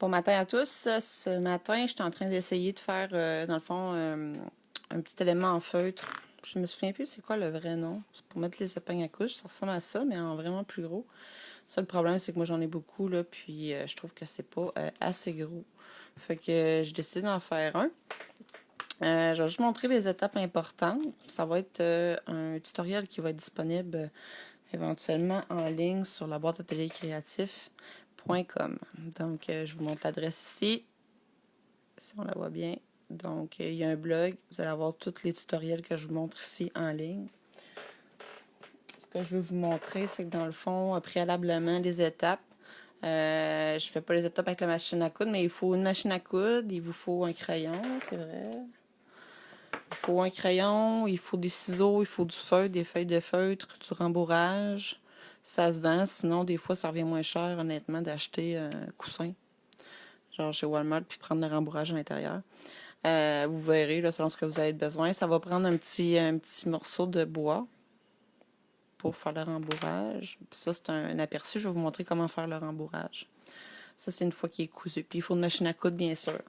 Bon matin à tous. Ce matin, j'étais en train d'essayer de faire, dans le fond, un petit élément en feutre. Je me souviens plus c'est quoi le vrai nom. C'est pour mettre les épingles à couche. Ça ressemble à ça, mais en vraiment plus gros. Ça, le problème, c'est que moi, j'en ai beaucoup, là, puis je trouve que c'est pas assez gros. Fait que j'ai décidé d'en faire un. Je vais juste montrer les étapes importantes. Ça va être un tutoriel qui va être disponible éventuellement en ligne sur la boîte atelier créatif.com. Donc, je vous montre l'adresse ici, si on la voit bien. Donc, il y a un blog. Vous allez avoir tous les tutoriels que je vous montre ici en ligne. Ce que je veux vous montrer, c'est que dans le fond, préalablement, les étapes. Je ne fais pas les étapes avec la machine à coudre, mais il faut une machine à coudre, il vous faut un crayon, c'est vrai. Il faut un crayon, il faut des ciseaux, il faut du feutre, des feuilles de feutre, du rembourrage. Ça se vend, sinon des fois ça revient moins cher honnêtement d'acheter un coussin, genre chez Walmart, puis prendre le rembourrage à l'intérieur. Vous verrez, là, selon ce que vous avez besoin. Ça va prendre un petit morceau de bois pour faire le rembourrage. Puis ça, c'est un aperçu. Je vais vous montrer comment faire le rembourrage. Ça, c'est une fois qu'il est cousu. Puis il faut une machine à coudre, bien sûr.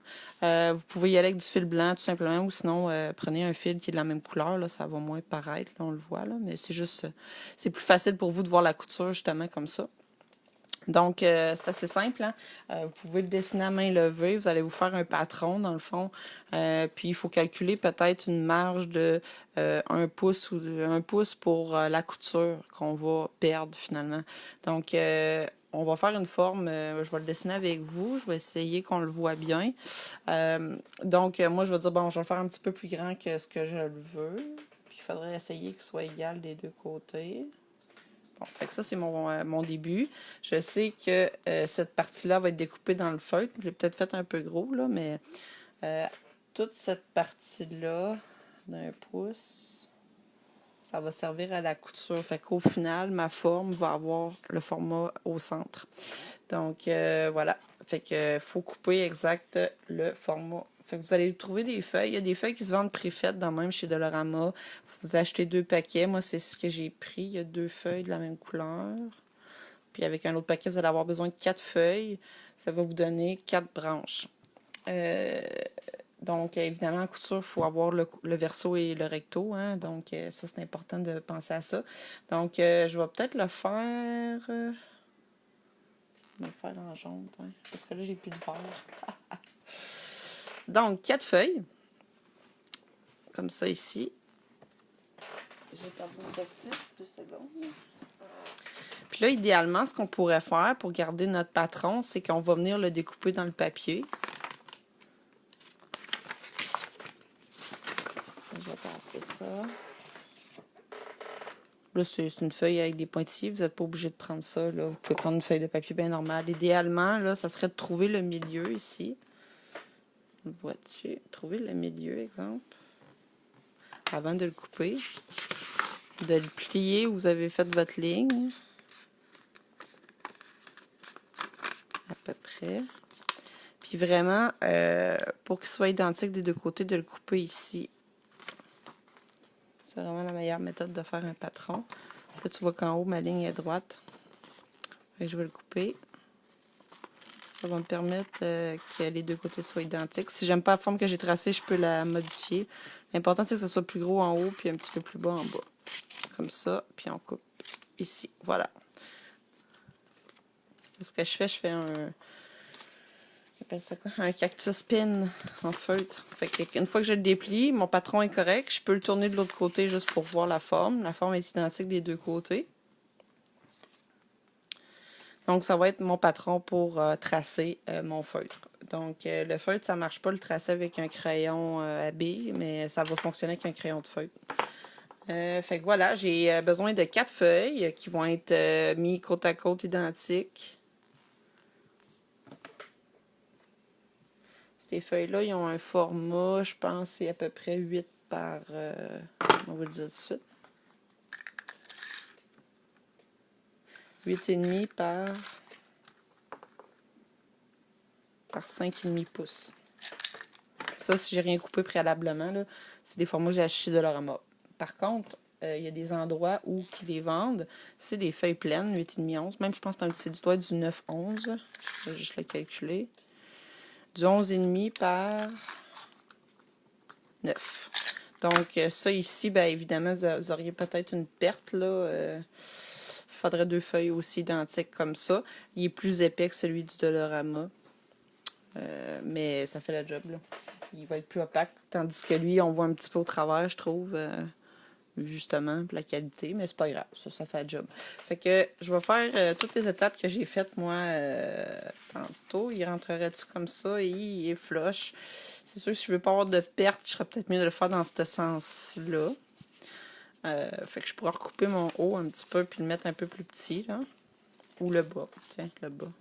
Vous pouvez y aller avec du fil blanc, tout simplement, ou sinon, prenez un fil qui est de la même couleur. Là, ça va moins paraître, là, on le voit. Là, mais c'est juste, c'est plus facile pour vous de voir la couture, justement, comme ça. Donc, c'est assez simple. Hein? Vous pouvez le dessiner à main levée. Vous allez vous faire un patron, dans le fond. Puis, il faut calculer peut-être une marge de 1 pouce ou 1 pouce pour la couture qu'on va perdre, finalement. Donc, on va faire une forme. Je vais le dessiner avec vous. Je vais essayer qu'on le voit bien. Donc, moi, je vais dire, bon, je vais le faire un petit peu plus grand que ce que je le veux. Puis, il faudrait essayer qu'il soit égal des deux côtés. Bon, fait que ça, c'est mon début. Je sais que cette partie-là va être découpée dans le feutre. Je l'ai peut-être fait un peu gros, là, mais toute cette partie-là d'un pouce, ça va servir à la couture. Fait qu'au final, ma forme va avoir le format au centre. Donc, voilà. Fait que faut couper exact le format. Fait que vous allez trouver des feuilles. Il y a des feuilles qui se vendent préfaites dans même chez Dollarama. Vous achetez 2 paquets. Moi, c'est ce que j'ai pris. Il y a 2 feuilles de la même couleur. Puis avec un autre paquet, vous allez avoir besoin de 4 feuilles. Ça va vous donner 4 branches. Donc, évidemment, en couture, il faut avoir le verso et le recto. Hein? Donc, ça, c'est important de penser à ça. Donc, je vais peut-être le faire... Je vais le faire en jaune, hein, parce que là, j'ai plus de vert. Donc, 4 feuilles. Comme ça, ici. J'ai perdu mon cactus, 2 secondes. Puis là, idéalement, ce qu'on pourrait faire pour garder notre patron, c'est qu'on va venir le découper dans le papier. Je vais passer ça. Là, c'est une feuille avec des pointillés. Vous n'êtes pas obligé de prendre ça. Là. Vous pouvez prendre une feuille de papier bien normale. Idéalement, là, ça serait de trouver le milieu ici. Vois-tu? Trouver le milieu, exemple. Avant de le couper. De le plier où vous avez fait votre ligne. À peu près. Puis vraiment, pour qu'il soit identique des deux côtés, de le couper ici. C'est vraiment la meilleure méthode de faire un patron. Là, tu vois qu'en haut, ma ligne est droite. Et je vais le couper. Ça va me permettre que les deux côtés soient identiques. Si j'aime pas la forme que j'ai tracée, je peux la modifier. L'important, c'est que ce soit plus gros en haut, puis un petit peu plus bas en bas. Comme ça, puis on coupe ici. Voilà. Ce que je fais j'appelle ça quoi? Un cactus pin en feutre. Fait qu'une fois que je le déplie, mon patron est correct. Je peux le tourner de l'autre côté juste pour voir la forme. La forme est identique des deux côtés. Donc, ça va être mon patron pour tracer mon feutre. Donc, le feutre, ça ne marche pas le tracer avec un crayon à billes, mais ça va fonctionner avec un crayon de feutre. Fait que voilà, j'ai besoin de 4 feuilles qui vont être mis côte à côte identiques. Ces feuilles-là, ils ont un format, je pense, c'est à peu près 8 par... on va le dire tout de suite. 8,5 par 5,5 pouces. Ça, si j'ai rien coupé préalablement, là, c'est des formats que j'ai achetés de Dollarama. Par contre, il y a des endroits où ils les vendent. C'est des feuilles pleines, 8,5, 11. Même, je pense que c'est du doigt du 9, 11. Je vais juste le calculer. du 11,5 par 9. Donc, ça ici, bien évidemment, vous auriez peut-être une perte, là. Il faudrait 2 feuilles aussi identiques comme ça. Il est plus épais que celui du Dollarama. Mais ça fait la job, là. Il va être plus opaque, tandis que lui, on voit un petit peu au travers, je trouve, justement, la qualité, mais c'est pas grave, ça fait la job. Fait que je vais faire toutes les étapes que j'ai faites, moi, tantôt. Il rentrerait-tu comme ça et il est flush. C'est sûr que si je veux pas avoir de perte, je serais peut-être mieux de le faire dans ce sens-là. Fait que je pourrais recouper mon haut un petit peu puis le mettre un peu plus petit, là. Ou le bas, tiens, le bas.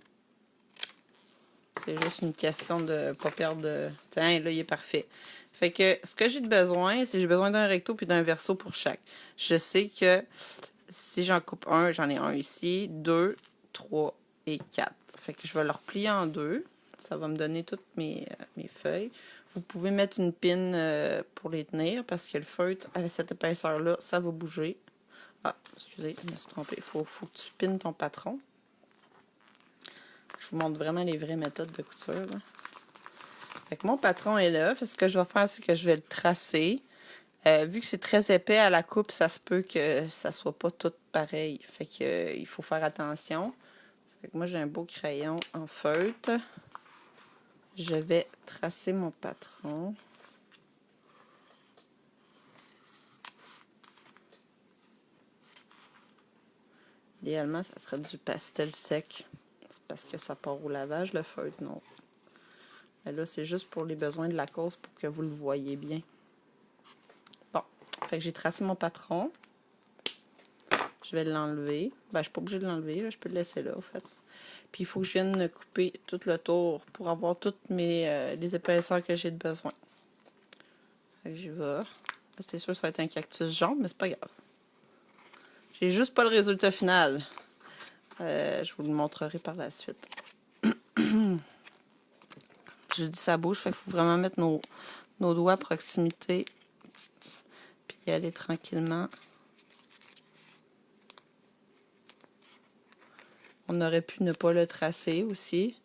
C'est juste une question de pas perdre de... Tiens, là, il est parfait. Fait que ce que j'ai de besoin, c'est j'ai besoin d'un recto puis d'un verso pour chaque. Je sais que si j'en coupe un, j'en ai un ici, 2, 3 et 4. Fait que je vais le replier en deux. Ça va me donner toutes mes feuilles. Vous pouvez mettre une pin pour les tenir parce que le feutre, avec cette épaisseur-là, ça va bouger. Ah, excusez, je me suis trompée. Faut que tu pines ton patron. Je vous montre vraiment les vraies méthodes de couture, là. Fait que mon patron est là. Fait que ce que je vais faire, c'est que je vais le tracer. Vu que c'est très épais à la coupe, ça se peut que ça soit pas tout pareil. Fait que il faut faire attention. Fait que moi, j'ai un beau crayon en feutre. Je vais tracer mon patron. Idéalement, ça serait du pastel sec. C'est parce que ça part au lavage, le feutre, non. Mais là, c'est juste pour les besoins de la cause pour que vous le voyez bien. Bon, fait que j'ai tracé mon patron. Je vais l'enlever. Ben, je suis pas obligée de l'enlever, je peux le laisser là, en fait. Puis, il faut que je vienne couper tout le tour pour avoir toutes les épaisseurs que j'ai de besoin. Fait que j'y vais. C'est sûr que ça va être un cactus jaune, mais c'est pas grave. J'ai juste pas le résultat final. Je vous le montrerai par la suite. Je dis ça bouge, fait qu'il faut vraiment mettre nos doigts à proximité. Puis y aller tranquillement. On aurait pu ne pas le tracer aussi.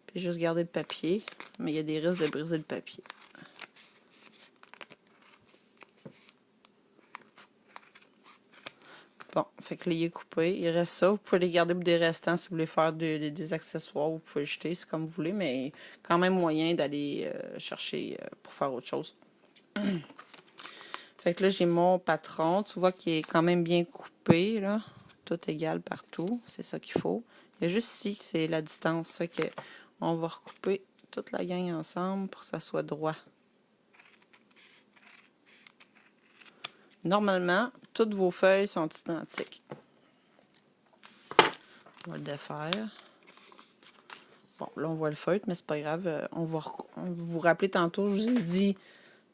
Puis juste garder le papier. Mais il y a des risques de briser le papier. Bon, fait que là, il est coupé. Il reste ça. Vous pouvez les garder pour des restants si vous voulez faire des accessoires. Vous pouvez le jeter, c'est comme vous voulez. Mais quand même moyen d'aller chercher pour faire autre chose. Fait que là, j'ai mon patron. Tu vois qu'il est quand même bien coupé, là. Tout égal partout. C'est ça qu'il faut. Il y a juste ici que c'est la distance. Fait que on va recouper toute la gang ensemble pour que ça soit droit. Normalement, toutes vos feuilles sont identiques. On va le défaire. Bon, là, on voit le feutre, mais c'est pas grave. On va vous rappeler tantôt, je vous ai dit,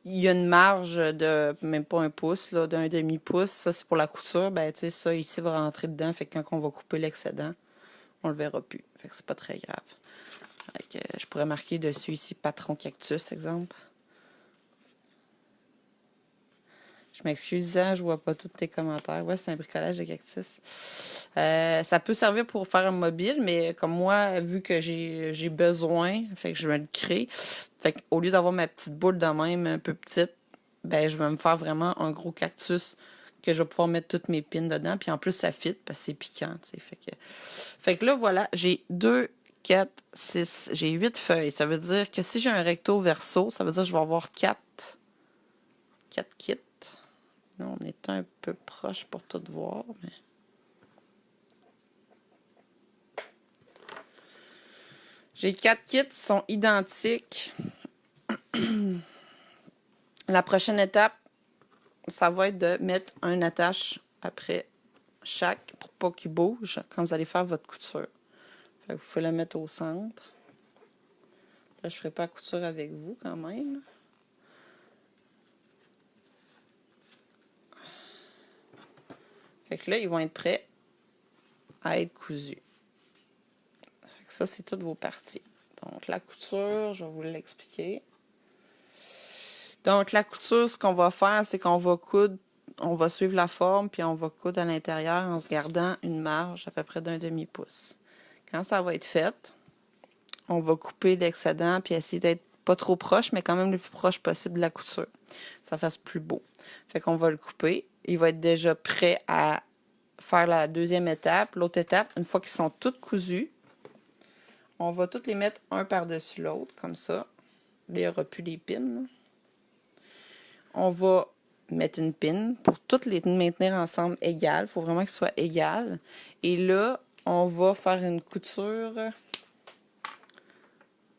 il y a une marge de même pas un pouce, là, d'un demi-pouce. Ça, c'est pour la couture. Ben, tu sais, ça, ici, va rentrer dedans. Fait que quand on va couper l'excédent, on le verra plus. Fait que c'est pas très grave. Fait que, je pourrais marquer dessus ici patron cactus, exemple. Je m'excuse, hein, je vois pas tous tes commentaires. Ouais, c'est un bricolage de cactus. Ça peut servir pour faire un mobile, mais comme moi, vu que j'ai besoin, fait que je vais le créer. Fait qu'au lieu d'avoir ma petite boule de même un peu petite, ben je vais me faire vraiment un gros cactus que je vais pouvoir mettre toutes mes pins dedans. Puis en plus, ça fit parce que c'est piquant, tu sais. Fait que là, voilà, j'ai 2, 4, 6, j'ai 8 feuilles. Ça veut dire que si j'ai un recto verso, ça veut dire que je vais avoir 4 kits. Là, on est un peu proche pour tout voir, mais... J'ai 4 kits qui sont identiques. La prochaine étape, ça va être de mettre un attache après chaque pour pas qu'il bouge quand vous allez faire votre couture. Fait que vous pouvez le mettre au centre. Là, je ne ferai pas la couture avec vous quand même. Fait que là, ils vont être prêts à être cousus. Fait que ça, c'est toutes vos parties. Donc, la couture, je vais vous l'expliquer. Donc, la couture, ce qu'on va faire, c'est qu'on va coudre, on va suivre la forme, puis on va coudre à l'intérieur en se gardant une marge à peu près d'un demi-pouce. Quand ça va être fait, on va couper l'excédent puis essayer d'être pas trop proche, mais quand même le plus proche possible de la couture. Ça fasse plus beau. Fait qu'on va le couper. Il va être déjà prêt à faire la deuxième étape. L'autre étape, une fois qu'ils sont tous cousus, on va tous les mettre un par-dessus l'autre, comme ça. Là, il n'y aura plus les pins. On va mettre une pin pour toutes les maintenir ensemble égales. Il faut vraiment qu'elles soient égales. Et là, on va faire une couture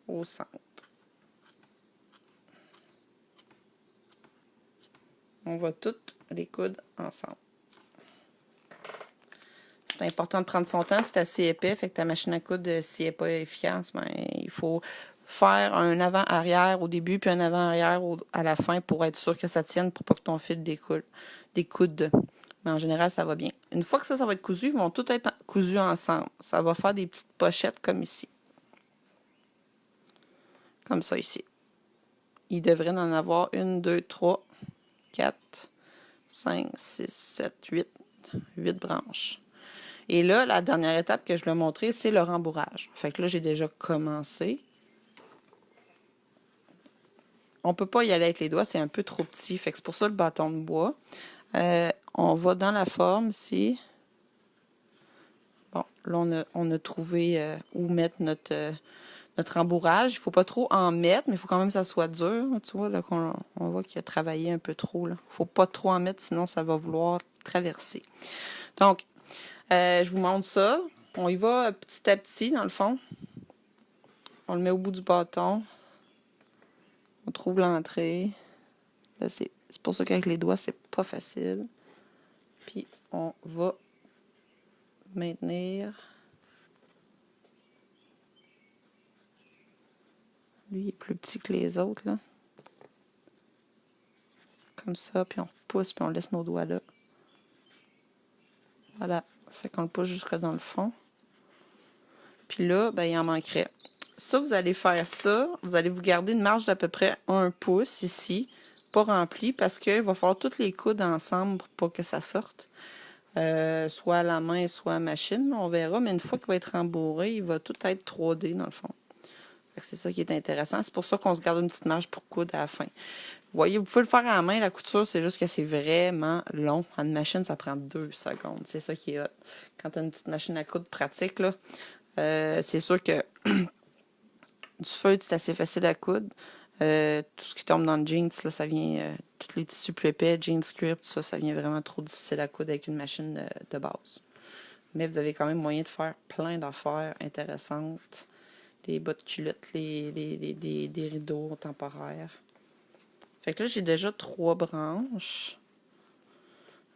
au centre. On va toutes les coudre ensemble. C'est important de prendre son temps, c'est assez épais, fait que ta machine à coudre, si elle n'est pas efficace, ben, il faut faire un avant-arrière au début, puis un avant-arrière à la fin pour être sûr que ça tienne, pour pas que ton fil découde. Mais en général, ça va bien. Une fois que ça va être cousu, ils vont tous être cousus ensemble. Ça va faire des petites pochettes comme ici. Comme ça ici. Il devrait en avoir 1, 2, 3, 4, 5, 6, 7, 8. 8 branches. Et là, la dernière étape que je vais montrer, c'est le rembourrage. Fait que là, j'ai déjà commencé. On peut pas y aller avec les doigts, c'est un peu trop petit. Fait que c'est pour ça le bâton de bois. On va dans la forme ici. Bon, là, on a trouvé où mettre notre rembourrage. Il faut pas trop en mettre, mais il faut quand même que ça soit dur. Tu vois, là, on voit qu'il a travaillé un peu trop. Il faut pas trop en mettre, sinon ça va vouloir traverser. Donc, je vous montre ça. On y va petit à petit, dans le fond. On le met au bout du bâton. On trouve l'entrée. Là, c'est pour ça qu'avec les doigts, c'est pas facile. Puis, on va maintenir. Lui, il est plus petit que les autres, là. Comme ça, puis on pousse, puis on laisse nos doigts là. Voilà. Fait qu'on le pousse jusque dans le fond. Puis là, ben, il en manquerait. Ça, vous allez faire ça. Vous allez vous garder une marge d'à peu près 1 pouce ici, pas remplie, parce qu'il va falloir toutes les coudes ensemble pour pas que ça sorte. Soit à la main, soit à la machine, on verra. Mais une fois qu'il va être rembourré, il va tout être 3D dans le fond. C'est ça qui est intéressant. C'est pour ça qu'on se garde une petite marge pour coudre à la fin. Vous voyez, vous pouvez le faire à la main, la couture, c'est juste que c'est vraiment long. À une machine, ça prend 2 secondes. C'est ça qui est hot. Quand tu as une petite machine à coudre pratique, là, c'est sûr que du feutre, c'est assez facile à coudre. Tout ce qui tombe dans le jeans, là, ça vient... tous les tissus plus épais, jeans script, ça vient vraiment trop difficile à coudre avec une machine de base. Mais vous avez quand même moyen de faire plein d'affaires intéressantes. Des bas de culotte, des rideaux temporaires. Fait que là, j'ai déjà 3 branches.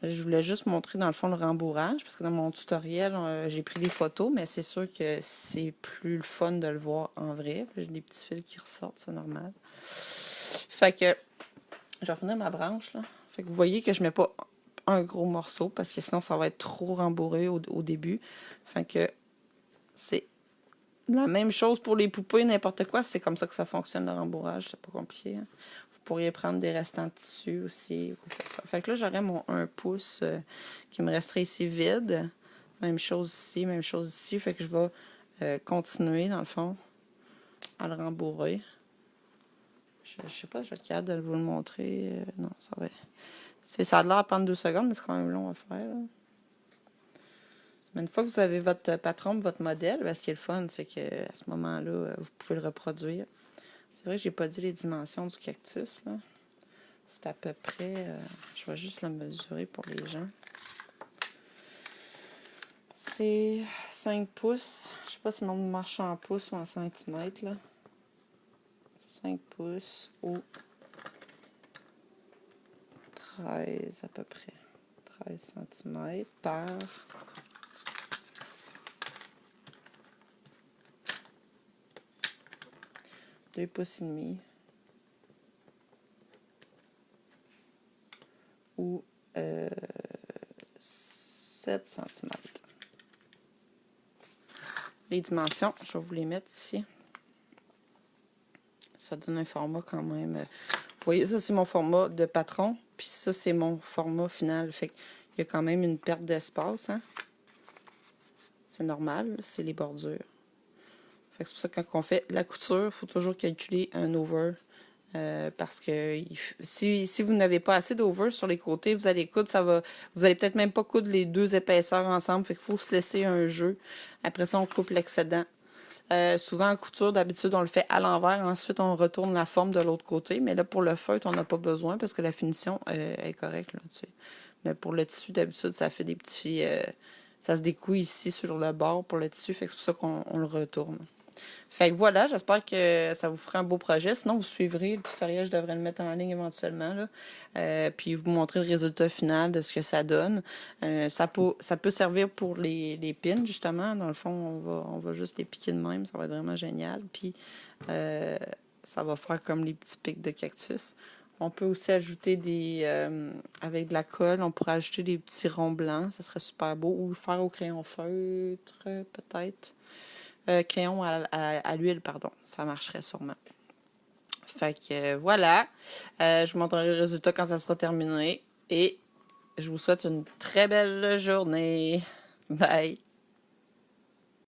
Je voulais juste montrer dans le fond le rembourrage, parce que dans mon tutoriel, j'ai pris des photos, mais c'est sûr que c'est plus le fun de le voir en vrai. J'ai des petits fils qui ressortent, c'est normal. Fait que, je vais finir ma branche, là. Fait que vous voyez que je mets pas un gros morceau, parce que sinon, ça va être trop rembourré au début. Fait que, c'est la même chose pour les poupées, n'importe quoi. C'est comme ça que ça fonctionne, le rembourrage. C'est pas compliqué, hein. Vous pourriez prendre des restants de tissu aussi. Fait que là, j'aurais mon 1 pouce qui me resterait ici vide. Même chose ici, même chose ici. Fait que je vais continuer, dans le fond, à le rembourrer. Je sais pas, je vais être capable de vous le montrer. Non, ça va. Ça a l'air à prendre 2 secondes, mais c'est quand même long à faire, là. Mais une fois que vous avez votre patron, votre modèle, ben, ce qui est le fun, c'est qu'à ce moment-là, vous pouvez le reproduire. C'est vrai que j'ai pas dit les dimensions du cactus, là. C'est à peu près... je vais juste le mesurer pour les gens. C'est 5 pouces. Je sais pas si le monde marche en pouces ou en centimètres, là. 5 pouces ou 13 à peu près. 13 cm par... 2 pouces et demi. Ou 7 cm. Les dimensions, je vais vous les mettre ici. Ça donne un format quand même. Vous voyez, ça c'est mon format de patron, puis ça c'est mon format final. Fait qu'il y a quand même une perte d'espace, hein. C'est normal, c'est les bordures. Fait que c'est pour ça que quand on fait la couture, il faut toujours calculer un over. Parce que si vous n'avez pas assez d'over sur les côtés, vous allez coudre, vous allez peut-être même pas coudre les deux épaisseurs ensemble. Fait qu'il faut se laisser un jeu. Après ça, on coupe l'excédent. Souvent en couture, d'habitude, on le fait à l'envers. Ensuite, on retourne la forme de l'autre côté. Mais là, pour le feutre, on n'a pas besoin parce que la finition est correcte. Là, tu sais. Mais pour le tissu, d'habitude, ça fait des petits... ça se découille ici sur le bord pour le tissu. Fait que c'est pour ça qu'on le retourne. Fait que voilà, j'espère que ça vous fera un beau projet. Sinon, vous suivrez le tutoriel, je devrais le mettre en ligne éventuellement, là. Puis vous montrer le résultat final de ce que ça donne. Ça peut servir pour les pins, justement. Dans le fond, on va juste les piquer de même. Ça va être vraiment génial. Puis ça va faire comme les petits pics de cactus. On peut aussi ajouter avec de la colle, on pourrait ajouter des petits ronds blancs. Ça serait super beau. Ou le faire au crayon feutre, peut-être. Crayon à l'huile, pardon. Ça marcherait sûrement. Fait que voilà. Je vous montrerai le résultat quand ça sera terminé. Et je vous souhaite une très belle journée. Bye!